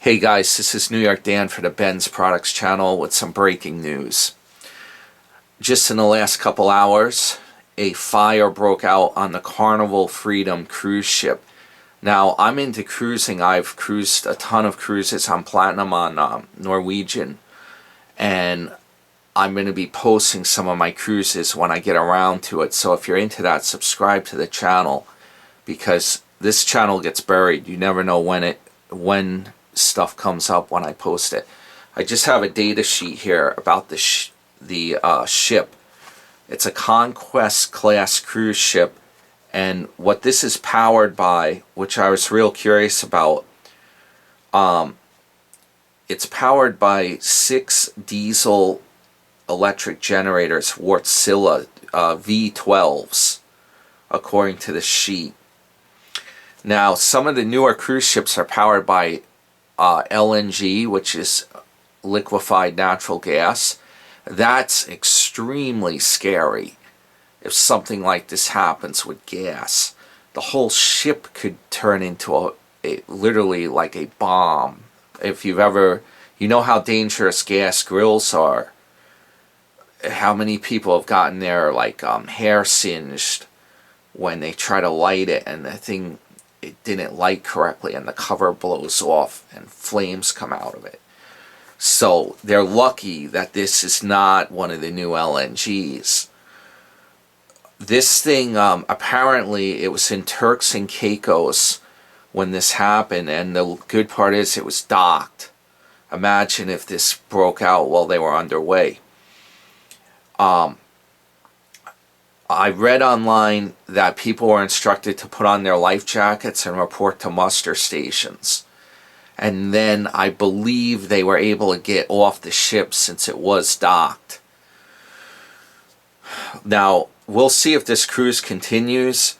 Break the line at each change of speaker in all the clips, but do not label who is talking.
Hey guys, this is New York Dan for the Ben's Products channel with some breaking news. Just in the last couple hours, a fire broke out on the Carnival Freedom Cruise Ship. Now, I'm into cruising. I've cruised a ton of cruises on Platinum on Norwegian, and I'm going to be posting some of my cruises when I get around to it. So if you're into that, subscribe to the channel, because this channel gets buried. You never know when stuff comes up when I post it. I just have a data sheet here about the ship. It's a Conquest class cruise ship, and what this is powered by, which I was real curious about, it's powered by 6 diesel electric generators, Wärtsilä V12s, according to the sheet. Now, some of the newer cruise ships are powered by LNG, which is liquefied natural gas. That's extremely scary. If something like this happens with gas, the whole ship could turn into literally like a bomb. If you've ever, you know how dangerous gas grills are. How many people have gotten their hair singed when they try to light it and the thing, it didn't light correctly and the cover blows off and flames come out of it. So they're lucky that this is not one of the new LNGs. This thing, apparently it was in Turks and Caicos when this happened, and the good part is it was docked. Imagine if this broke out while they were underway. I read online that people were instructed to put on their life jackets and report to muster stations. And then I believe they were able to get off the ship since it was docked. Now, we'll see if this cruise continues.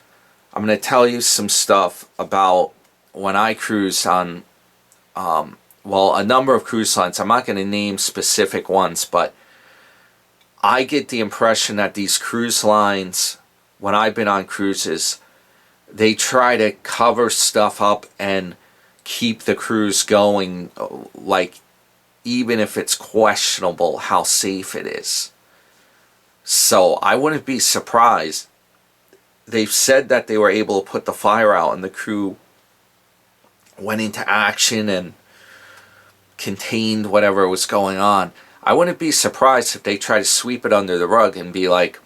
I'm going to tell you some stuff about when I cruise on, a number of cruise lines. I'm not going to name specific ones, but I get the impression that these cruise lines, when I've been on cruises, they try to cover stuff up and keep the cruise going, like even if it's questionable how safe it is. So I wouldn't be surprised. They've said that they were able to put the fire out and the crew went into action and contained whatever was going on. I wouldn't be surprised if they try to sweep it under the rug and be like,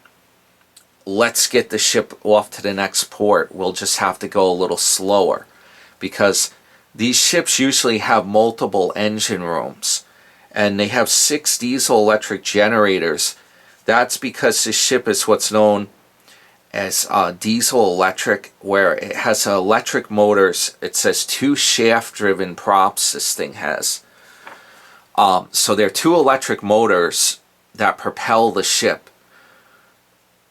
let's get the ship off to the next port. We'll just have to go a little slower. Because these ships usually have multiple engine rooms. And they have 6 diesel electric generators. That's because this ship is what's known as diesel electric, where it has electric motors. It says 2 shaft-driven props this thing has. So there are 2 electric motors that propel the ship.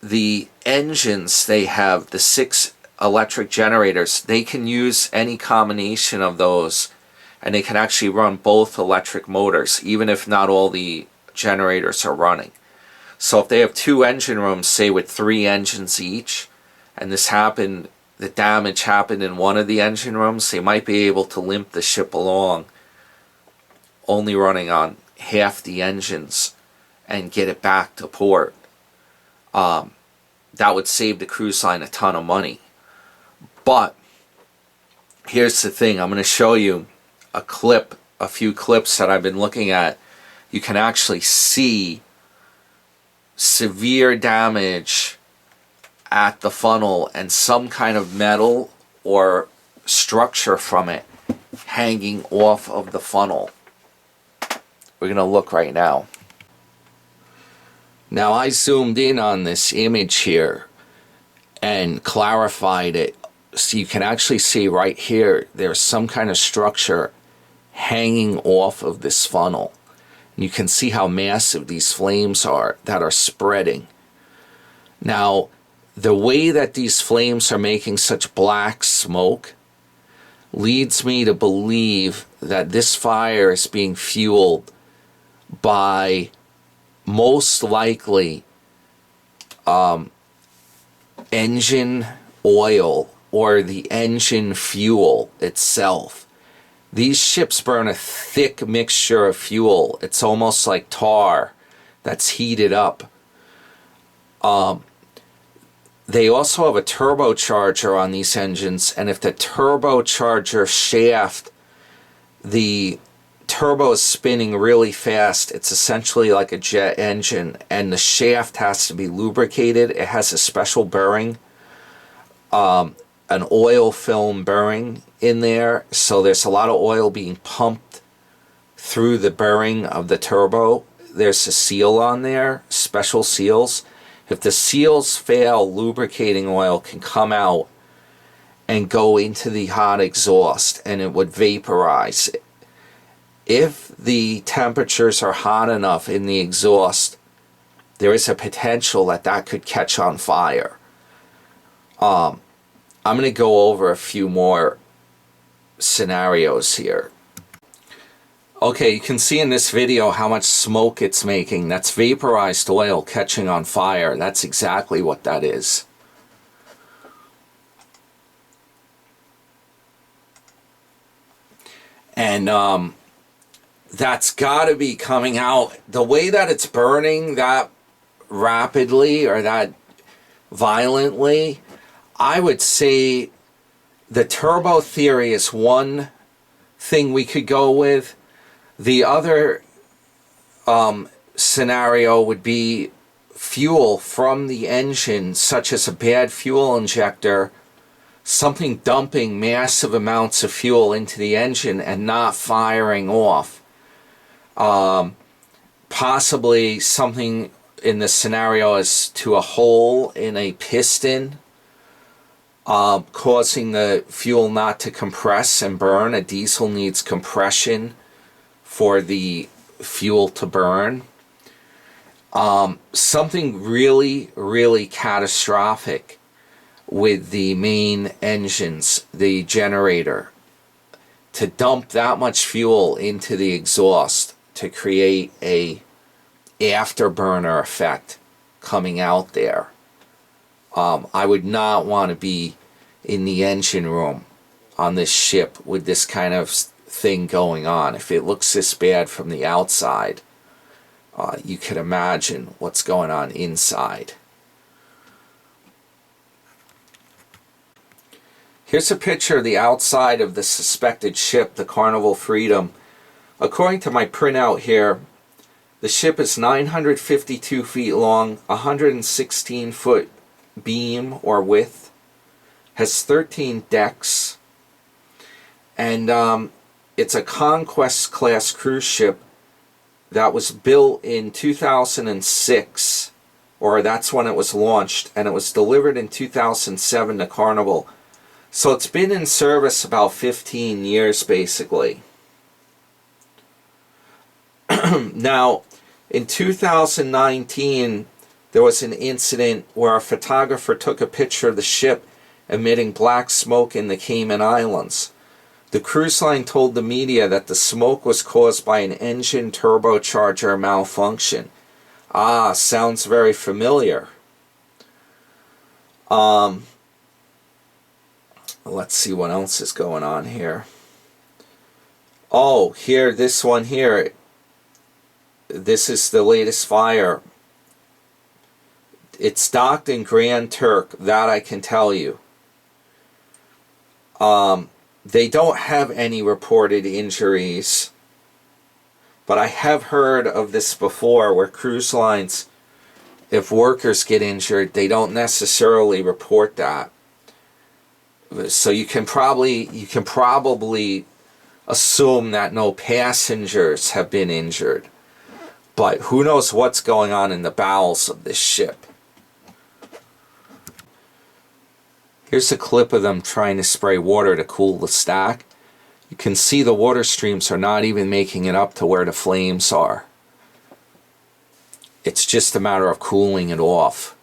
The engines, they have the 6 electric generators. They can use any combination of those, and they can actually run both electric motors, even if not all the generators are running. So if they have 2 engine rooms, say with 3 engines each, and this happened, the damage happened in one of the engine rooms, they might be able to limp the ship along, only running on half the engines, and get it back to port. That would save the cruise line a ton of money. But here's the thing. I'm going to show you a few clips that I've been looking at. You can actually see severe damage at the funnel and some kind of metal or structure from it hanging off of the funnel. We're going to look right now. Now, I zoomed in on this image here and clarified it, so you can actually see right here there's some kind of structure hanging off of this funnel. And you can see how massive these flames are that are spreading. Now, the way that these flames are making such black smoke leads me to believe that this fire is being fueled by most likely engine oil or the engine fuel itself. These ships burn a thick mixture of fuel. It's almost like tar that's heated up. They also have a turbocharger on these engines, and if the turbocharger shaft, the turbo is spinning really fast, it's essentially like a jet engine, and the shaft has to be lubricated. It has a special bearing, an oil film bearing in there, so there's a lot of oil being pumped through the bearing of the turbo. There's a seal on there, special seals. If the seals fail, lubricating oil can come out and go into the hot exhaust, and it would vaporize it. If the temperatures are hot enough in the exhaust, there is a potential that that could catch on fire. I'm going to go over a few more scenarios here. Okay, you can see in this video how much smoke it's making. That's vaporized oil catching on fire. That's exactly what that is. And that's got to be coming out. The way that it's burning that rapidly or that violently, I would say the turbo theory is one thing we could go with. The other scenario would be fuel from the engine, such as a bad fuel injector, something dumping massive amounts of fuel into the engine and not firing off. Possibly something in the scenario as to a hole in a piston, causing the fuel not to compress and burn. A diesel needs compression for the fuel to burn. Something really, really catastrophic with the main engines, the generator, to dump that much fuel into the exhaust to create a afterburner effect coming out there. I would not want to be in the engine room on this ship with this kind of thing going on. If it looks this bad from the outside, you could imagine what's going on inside. Here's a picture of the outside of the suspected ship, the Carnival Freedom. According to my printout here, the ship is 952 feet long, 116 foot beam or width, has 13 decks, and it's a Conquest class cruise ship that was built in 2006, or that's when it was launched, and it was delivered in 2007 to Carnival. So it's been in service about 15 years basically. Now, in 2019, there was an incident where a photographer took a picture of the ship emitting black smoke in the Cayman Islands. The cruise line told the media that the smoke was caused by an engine turbocharger malfunction. Ah, sounds very familiar. Let's see what else is going on here. Oh, here, this one here. This is the latest fire. It's docked in Grand Turk, that I can tell you. They don't have any reported injuries, but I have heard of this before where cruise lines, if workers get injured, they don't necessarily report that. So you can probably assume that no passengers have been injured. But who knows what's going on in the bowels of this ship. Here's a clip of them trying to spray water to cool the stack. You can see the water streams are not even making it up to where the flames are. It's just a matter of cooling it off.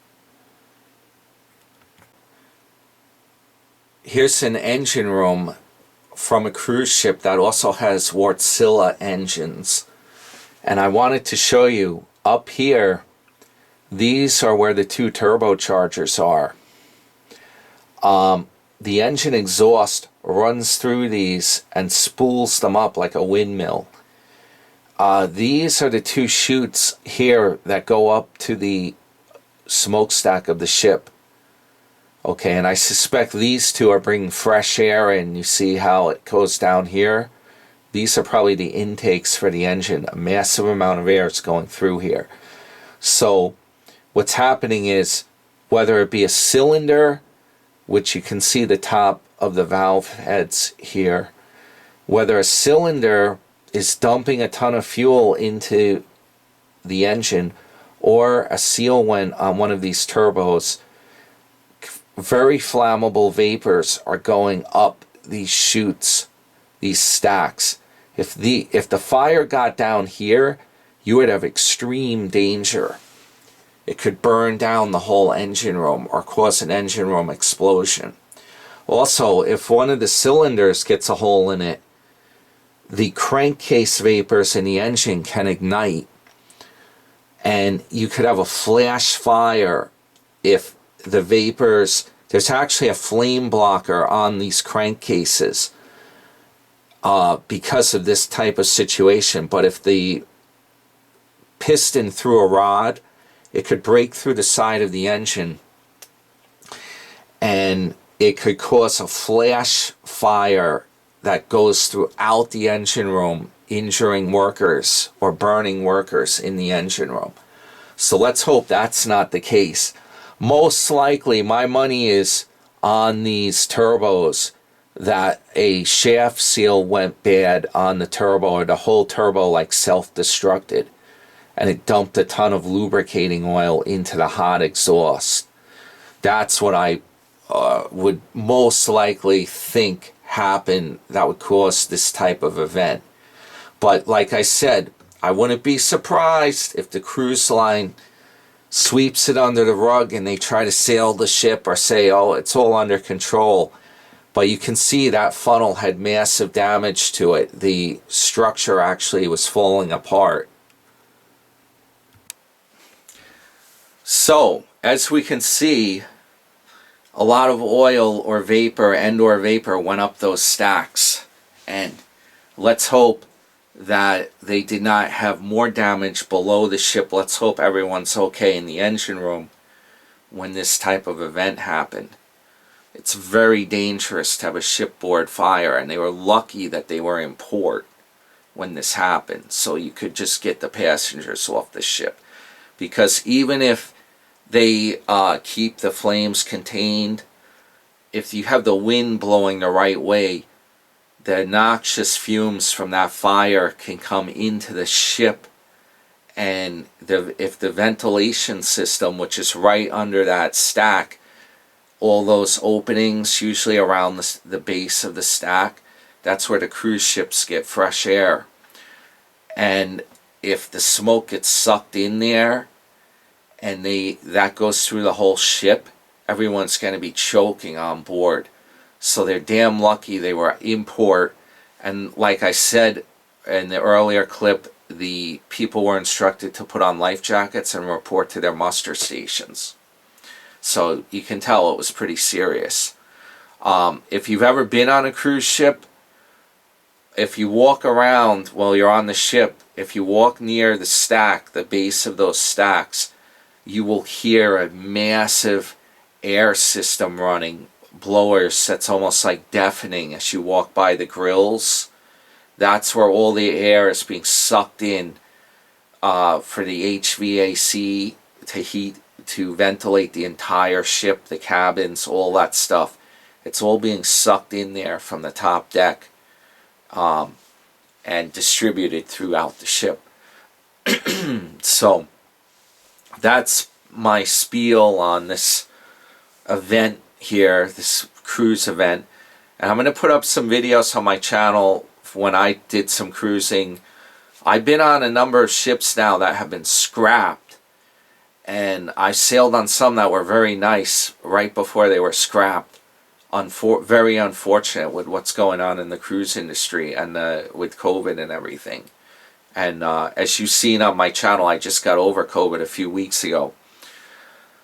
Here's an engine room from a cruise ship that also has Wärtsilä engines. And I wanted to show you up here, these are where the two turbochargers are. The engine exhaust runs through these and spools them up like a windmill. These are the two chutes here that go up to the smokestack of the ship. Okay, and I suspect these two are bringing fresh air in. You see how it goes down here? These are probably the intakes for the engine. A massive amount of air is going through here. So what's happening is, whether it be a cylinder, which you can see the top of the valve heads here, whether a cylinder is dumping a ton of fuel into the engine, or a seal vent on one of these turbos, very flammable vapors are going up these chutes, these stacks. If the fire got down here, you would have extreme danger. It could burn down the whole engine room or cause an engine room explosion. Also, if one of the cylinders gets a hole in it, the crankcase vapors in the engine can ignite, and you could have a flash fire if the vapors, there's actually a flame blocker on these crankcases because of this type of situation. But if the piston threw a rod, it could break through the side of the engine, and it could cause a flash fire that goes throughout the engine room, injuring workers or burning workers in the engine room. So let's hope that's not the case. Most likely, my money is on these turbos that a shaft seal went bad on the turbo, or the whole turbo like self-destructed, and it dumped a ton of lubricating oil into the hot exhaust. That's what I would most likely think happened that would cause this type of event. But like I said, I wouldn't be surprised if the cruise line sweeps it under the rug and they try to sail the ship or say, oh, it's all under control. But you can see that funnel had massive damage to it. The structure actually was falling apart. So, as we can see, a lot of oil or vapor went up those stacks. And let's hope that they did not have more damage below the ship. Let's hope everyone's okay in the engine room when this type of event happened. It's very dangerous to have a shipboard fire, and they were lucky that they were in port when this happened, so you could just get the passengers off the ship. Because even if they keep the flames contained, if you have the wind blowing the right way, the noxious fumes from that fire can come into the ship, and if the ventilation system, which is right under that stack, all those openings usually around the base of the stack, that's where the cruise ships get fresh air. And if the smoke gets sucked in there and that goes through the whole ship, everyone's going to be choking on board. So they're damn lucky they were in port. And like I said in the earlier clip, the people were instructed to put on life jackets and report to their muster stations. So you can tell it was pretty serious. If you've ever been on a cruise ship, if you walk around while you're on the ship, if you walk near the stack, the base of those stacks, you will hear a massive air system running, blowers that's almost like deafening as you walk by the grills. That's where all the air is being sucked in for the HVAC to heat, to ventilate the entire ship, the cabins, all that stuff. It's all being sucked in there from the top deck and distributed throughout the ship. So that's my spiel on this event here, this cruise event. And I'm going to put up some videos on my channel when I did some cruising. I've been on a number of ships now that have been scrapped, and I sailed on some that were very nice right before they were scrapped. Very unfortunate with what's going on in the cruise industry and with COVID and everything. And as you've seen on my channel, I just got over COVID a few weeks ago.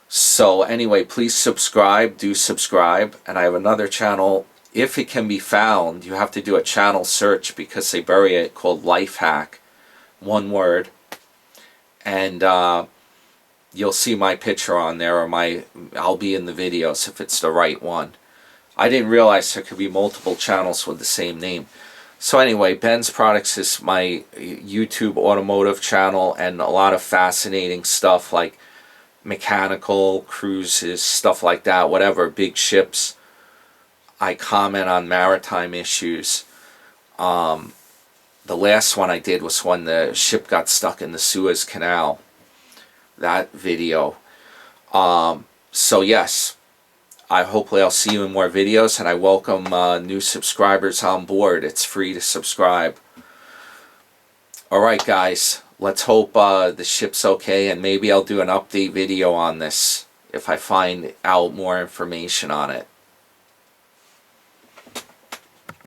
So anyway, please subscribe, do subscribe. And I have another channel if it can be found, you have to do a channel search because they bury it, called Life Hack, one word, and you'll see my picture on there, or I'll be in the videos if it's the right one. I didn't realize there could be multiple channels with the same name. So anyway, Ben's Products is my YouTube automotive channel, and a lot of fascinating stuff like mechanical, cruises, stuff like that, whatever, big ships. I comment on maritime issues. The last one I did was when the ship got stuck in the Suez Canal. That video. So yes, hopefully I'll see you in more videos, and I welcome new subscribers on board. It's free to subscribe. Alright guys, let's hope the ship's okay, and maybe I'll do an update video on this if I find out more information on it.